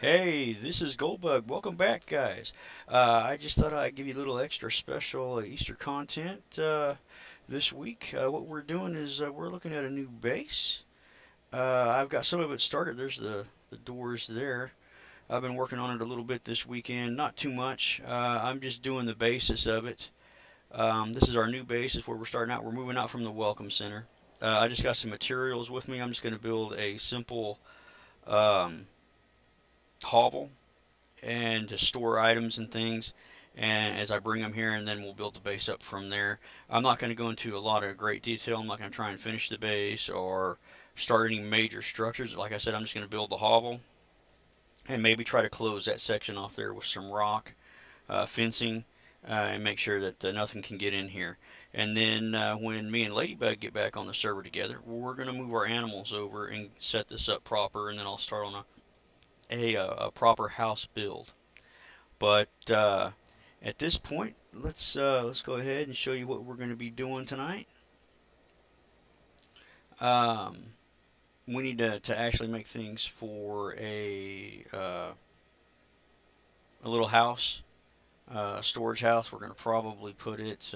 Hey, this is Goldbug. Welcome back, guys. I just thought I'd give you a little extra special Easter content this week. What we're doing is we're looking at a new base. I've got some of it started. There's the doors there. I've been working on it a little bit this weekend, not too much. I'm just doing the basis of it. This is our new base. Is where we're starting out. We're moving out from the Welcome Center. I just got some materials with me. I'm just going to build a simple um, hovel and to store items and things. And as I bring them here, and then we'll build the base up from there. I'm not going to go into a lot of great detail. I'm not going to try and finish the base or start any major structures. Like I said, I'm just going to build the hovel and maybe try to close that section off there with some rock fencing and make sure that nothing can get in here. And then when me and Ladybug get back on the server together, we're going to move our animals over and set this up proper, and then I'll start on a proper house build. But at this point, let's go ahead and show you what we're going to be doing tonight. Um, we need to actually make things for a little house, storage house. We're going to probably put it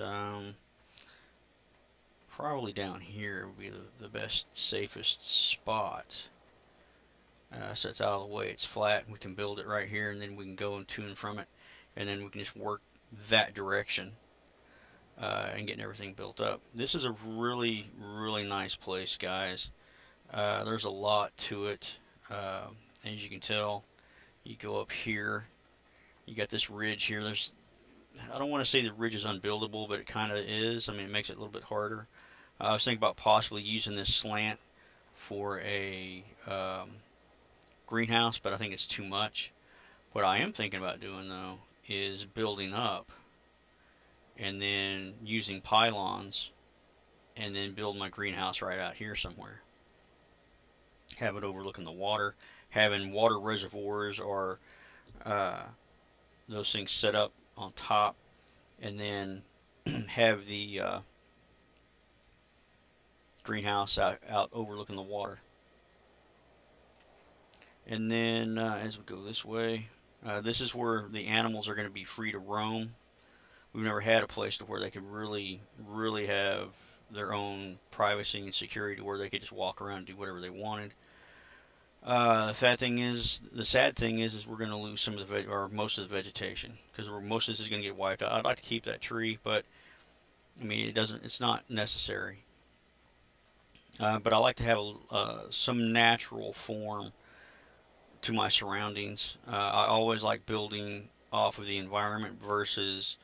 probably down here would be the best, safest spot. So it's out of the way. It's flat. We can build it right here, and then we can go and tune from it, and then we can just work that direction and getting everything built up. This is a really, really nice place, guys. There's a lot to it. As you can tell, you go up here. You got this ridge here. I don't want to say the ridge is unbuildable, but it kind of is. I mean, it makes it a little bit harder. I was thinking about possibly using this slant for a greenhouse, but I think it's too much. What I am thinking about doing though is building up and then using pylons and then build my greenhouse right out here somewhere. Have it overlooking the water, having water reservoirs or uh, those things set up on top, and then have the greenhouse out overlooking the water. And then as we go this way, this is where the animals are going to be free to roam. We've never had a place to where they could really, really have their own privacy and security to where they could just walk around and do whatever they wanted. The sad thing is we're going to lose some of the or most of the vegetation because most of this is going to get wiped out. I'd like to keep that tree, but I mean it's not necessary. But I like to have some natural form to my surroundings. I always like building off of the environment versus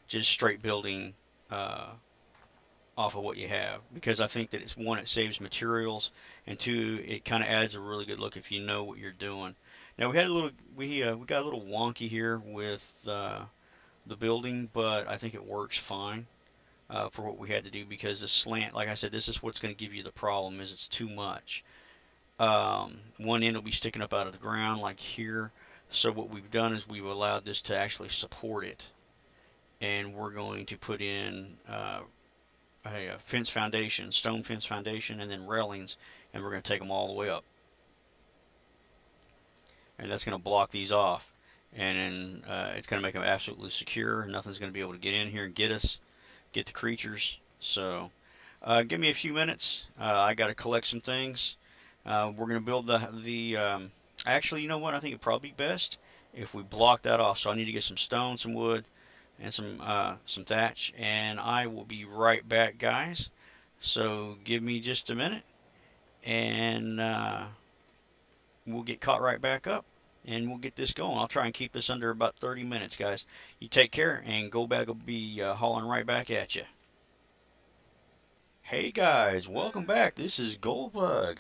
just straight building off of what you have, because I think that it's one, it saves materials, and two, it kind of adds a really good look if you know what you're doing. Now we got a little wonky here with the building, but I think it works fine for what we had to do because the slant, like I said, this is what's going to give you the problem is it's too much. One end will be sticking up out of the ground like here. So what we've done is we've allowed this to actually support it, and we're going to put in a fence foundation, stone fence foundation, and then railings, and we're going to take them all the way up, and that's going to block these off, and then it's going to make them absolutely secure. Nothing's going to be able to get in here and get the creatures. So give me a few minutes. I got to collect some things. We're going to build actually, you know what? I think it'd probably be best if we block that off. So I need to get some stone, some wood, and some thatch, and I will be right back, guys. So give me just a minute, and we'll get caught right back up, and we'll get this going. I'll try and keep this under about 30 minutes, guys. You take care, and Goldbag will be hauling right back at you. Hey guys, welcome back. This is Goldbug.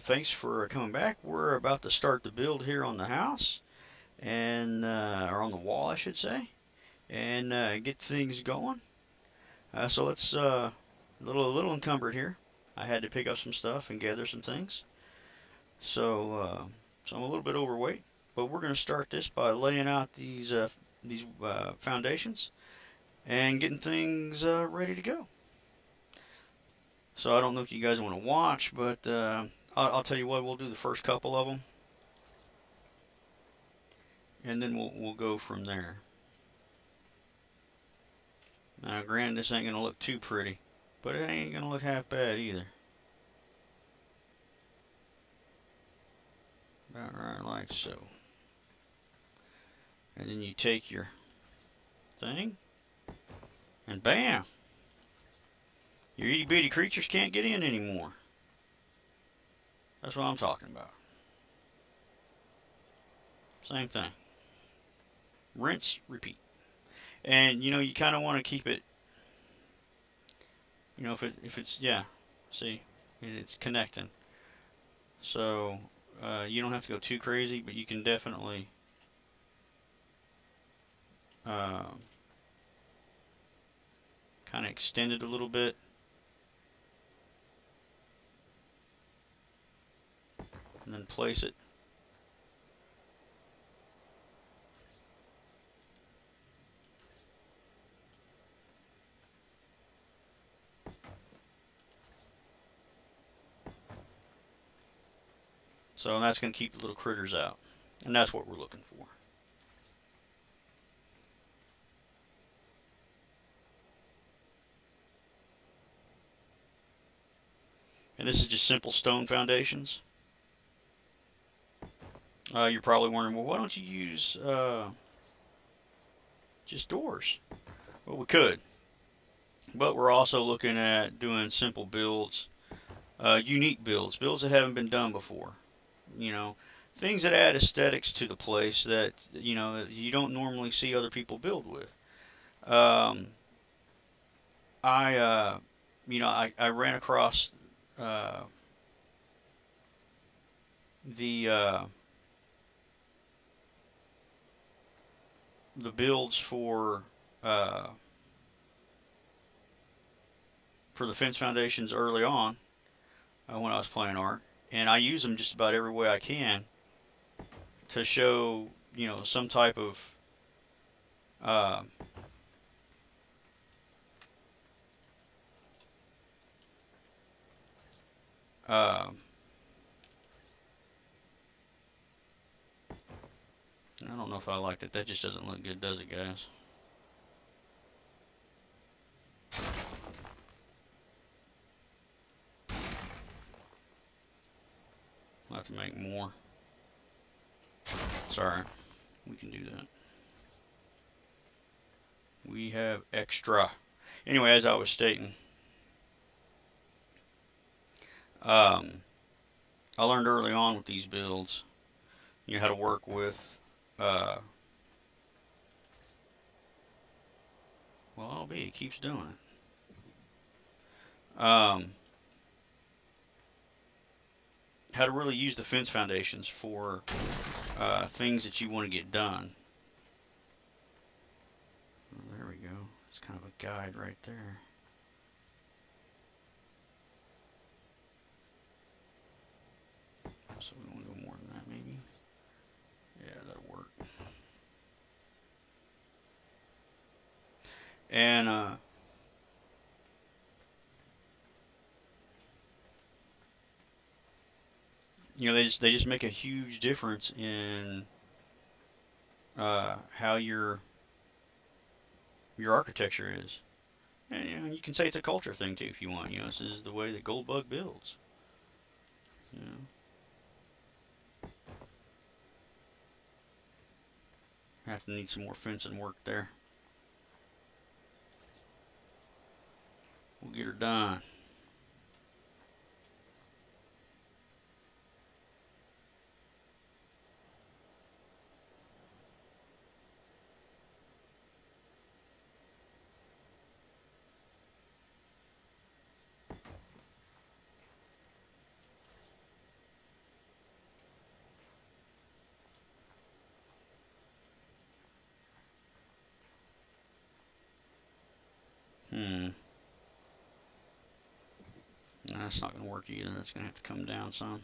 Thanks for coming back. We're about to start the build here on the house, and or on the wall, I should say, and get things going. So let's a little encumbered here. I had to pick up some stuff and gather some things. So I'm a little bit overweight, but we're going to start this by laying out these foundations and getting things ready to go. So I don't know if you guys want to watch, but I'll tell you what, we'll do the first couple of them. and then we'll go from there. Now, granted, this ain't gonna look too pretty, but it ain't gonna look half bad either. About right like so. And then you take your thing, and bam! Your itty bitty creatures can't get in anymore. That's what I'm talking about. Same thing. Rinse, repeat. And you know, you kind of want to keep it. You know, if it's yeah, see, it's connecting. So you don't have to go too crazy, but you can definitely kind of extend it a little bit. And then place it. So that's going to keep the little critters out. And that's what we're looking for. And this is just simple stone foundations. You're probably wondering, well, why don't you use just doors? Well, we could. But we're also looking at doing simple builds, unique builds, builds that haven't been done before. You know, things that add aesthetics to the place that, you know, that you don't normally see other people build with. I you know, I ran across uh, the builds uh, for the fence foundations early on when I was playing art, and I use them just about every way I can to show, you know, some type of uh, uh, I don't know if I liked it. That just doesn't look good, does it, guys? I'll have to make more. Sorry, we can do that. We have extra. Anyway, as I was stating, I learned early on with these builds, you know, how to work with, well, LB, it keeps doing it. How to really use the fence foundations for things that you want to get done. Well, there we go. It's kind of a guide right there. So we want to go more than that, maybe. Yeah, that'll work. And you know, they just make a huge difference in how your architecture is. And you know, you can say it's a culture thing too if you want. You know, this is the way that Goldbug builds. You know. Have to need some more fencing work there. We'll get her done. No, that's not going to work either. That's going to have to come down some.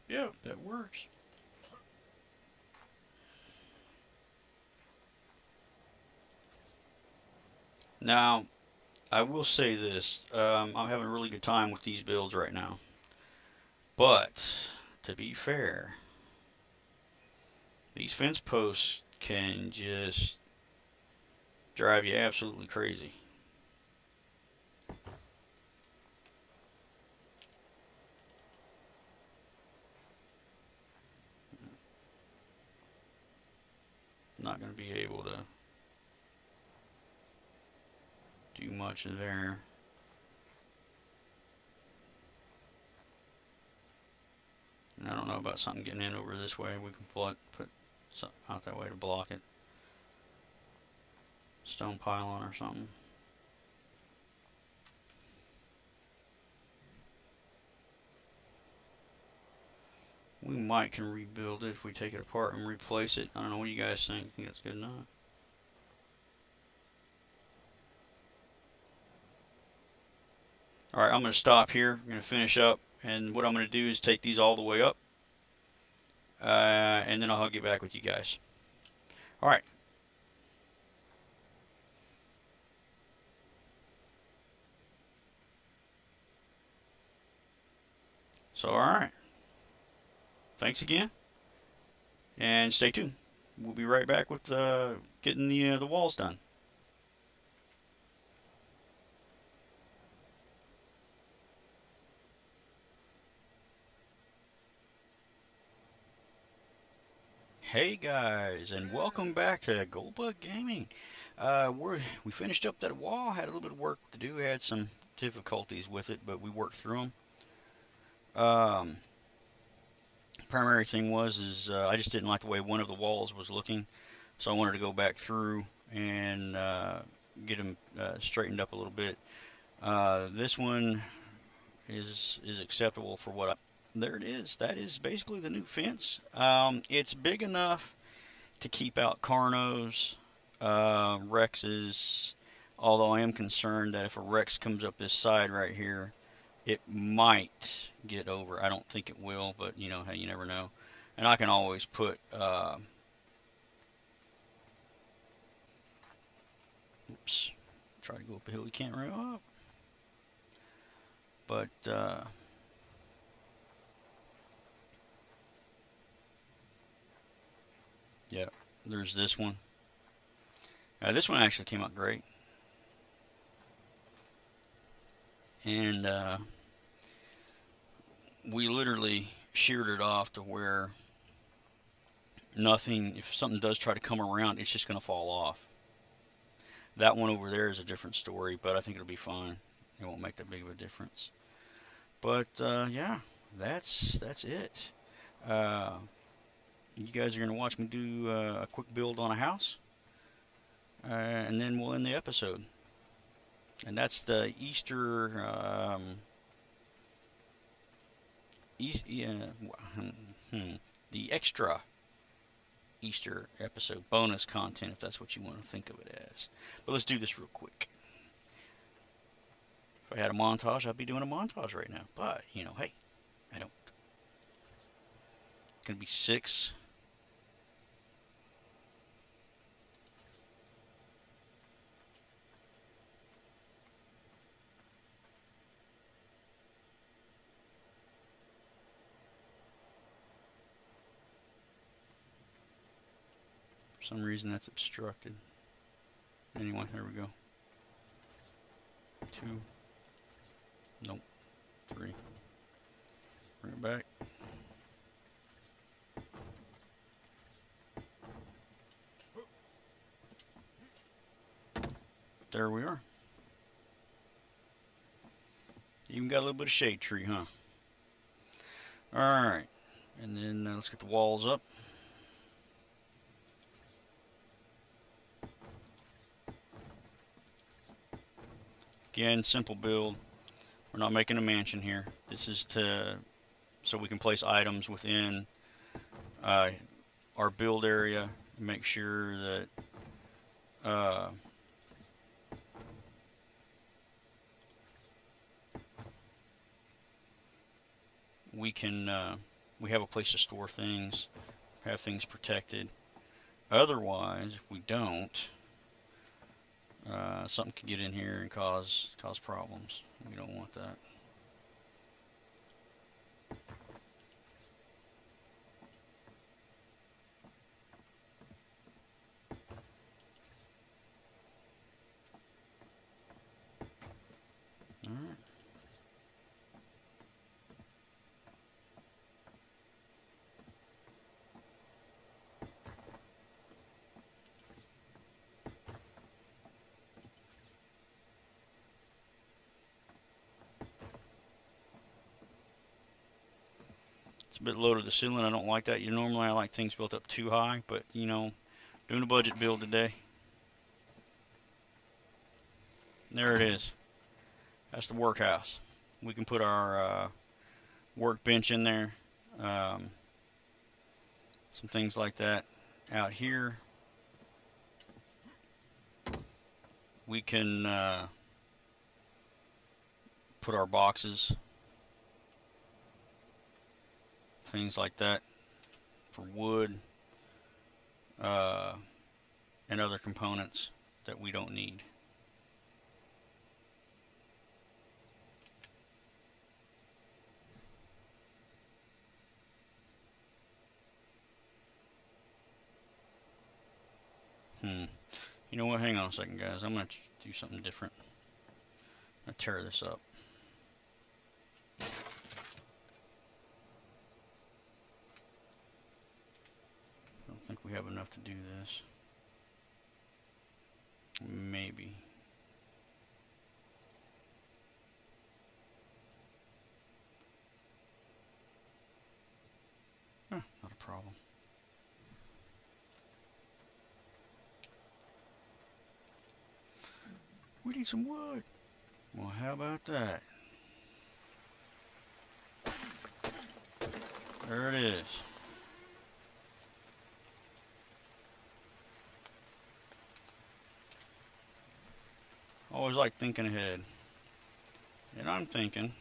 Yep, that works. Now, I will say this. I'm having a really good time with these builds right now. But, to be fair, these fence posts can just drive you absolutely crazy. Not going to be able to do much there. And I don't know about something getting in over this way. We can put something out that way to block it. Stone pylon or something. We might can rebuild it if we take it apart and replace it. I don't know, what do you guys think? Think that's good enough? Alright, I'm going to stop here. I'm going to finish up. And what I'm going to do is take these all the way up. And then I'll get back with you guys. Alright. So, alright. Thanks again. And stay tuned. We'll be right back with getting the walls done. Hey guys, and welcome back to Goldbug Gaming. We finished up that wall. Had a little bit of work to do. Had some difficulties with it, but we worked through them. Primary thing was I just didn't like the way one of the walls was looking, so I wanted to go back through and get them straightened up a little bit. This one is acceptable for what I. There it is. That is basically the new fence. It's big enough to keep out Carnos, Rexes, although I am concerned that if a Rex comes up this side right here, it might get over. I don't think it will, but you know, hey, you never know. And I can always put, oops, try to go up a hill you can't run up. But, yeah, there's this one. This one actually came out great. And we literally sheared it off to where nothing, if something does try to come around, it's just going to fall off. That one over there is a different story, but I think it'll be fine. It won't make that big of a difference. But yeah, that's it. You guys are going to watch me do a quick build on a house, and then we'll end the episode. And that's the Easter, the extra Easter episode, bonus content, if that's what you want to think of it as. But let's do this real quick. If I had a montage, I'd be doing a montage right now. But, you know, hey, I don't. It's going to be 6. For some reason that's obstructed. Anyway, there we go. 2. Nope. 3. Bring it back. There we are. Even got a little bit of shade tree, huh? Alright. And then let's get the walls up. Again, simple build. We're not making a mansion here. This is so we can place items within our build area. Make sure that we can we have a place to store things, have things protected. Otherwise, if we don't, something could get in here and cause problems. We don't want that. All right. It's a bit low to the ceiling. I don't like that. Normally I like things built up too high, but you know, doing a budget build today. There it is. That's the workhouse. We can put our workbench in there. Some things like that. Out here, we can put our boxes, things like that, for wood and other components that we don't need. You know what? Hang on a second, guys. I'm going to do something different. I'm going to tear this up. I don't think we have enough to do this. Maybe. Not a problem. We need some wood. Well, how about that? There it is. Always like thinking ahead. And I'm thinking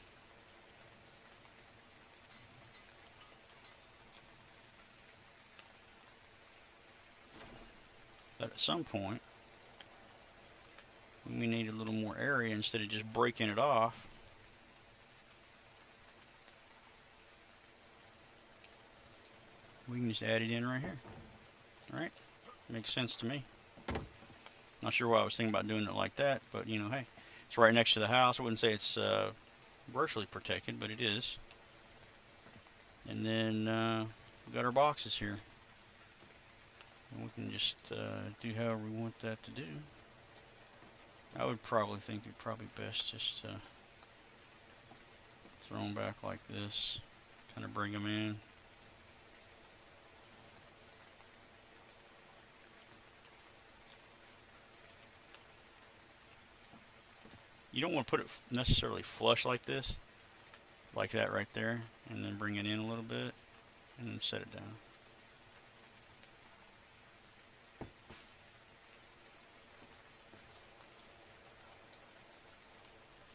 that at some point we need a little more area instead of just breaking it off. We can just add it in right here. Alright? Makes sense to me. Not sure why I was thinking about doing it like that, but you know, hey, it's right next to the house. I wouldn't say it's virtually protected, but it is. And then we got our boxes here. And we can just do however we want that to do. I would probably think it'd probably best just to throw them back like this, kind of bring them in. You don't want to put it necessarily flush like this, like that right there, and then bring it in a little bit, and then set it down.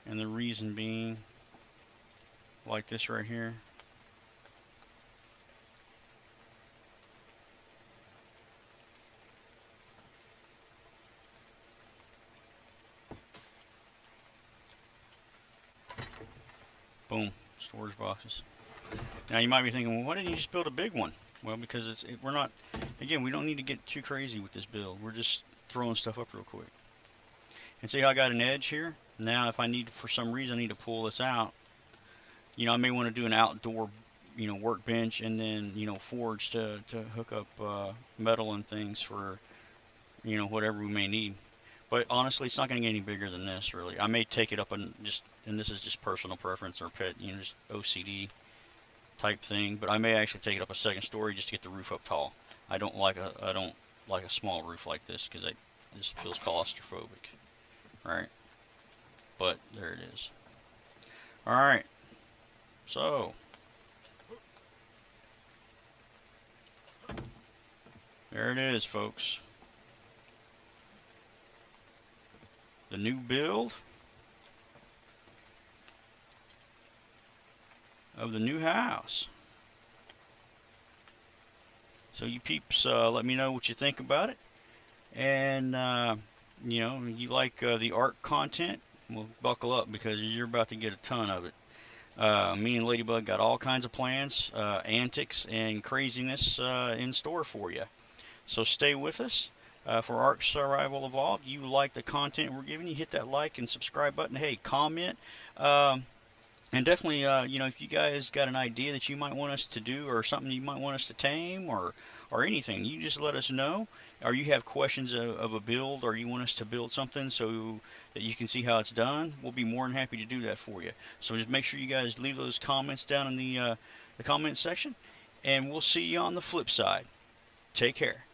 And the reason being, like this right here, boom, storage boxes. Now you might be thinking, well, why didn't you just build a big one? Well, because we're not, again, we don't need to get too crazy with this build. We're just throwing stuff up real quick. And see how I got an edge here? Now if I need, for some reason, I need to pull this out, you know, I may want to do an outdoor, you know, workbench and then, you know, forge to hook up metal and things for, you know, whatever we may need. But honestly, it's not going to get any bigger than this, really. I may take it up and this is just personal preference or pet, you know, just OCD type thing. But I may actually take it up a second story just to get the roof up tall. I don't like a small roof like this because this feels claustrophobic, right? But there it is. All right, so there it is, folks. The new build of the new house. So you peeps, let me know what you think about it. And, you like the art content, well, buckle up because you're about to get a ton of it. Me and Ladybug got all kinds of plans, antics, and craziness in store for you. So stay with us. For Ark Survival Evolved, you like the content we're giving you, hit that like and subscribe button. Hey, comment. And definitely, if you guys got an idea that you might want us to do or something you might want us to tame or anything, you just let us know. Or you have questions of a build or you want us to build something so that you can see how it's done, we'll be more than happy to do that for you. So just make sure you guys leave those comments down in the comment section, and we'll see you on the flip side. Take care.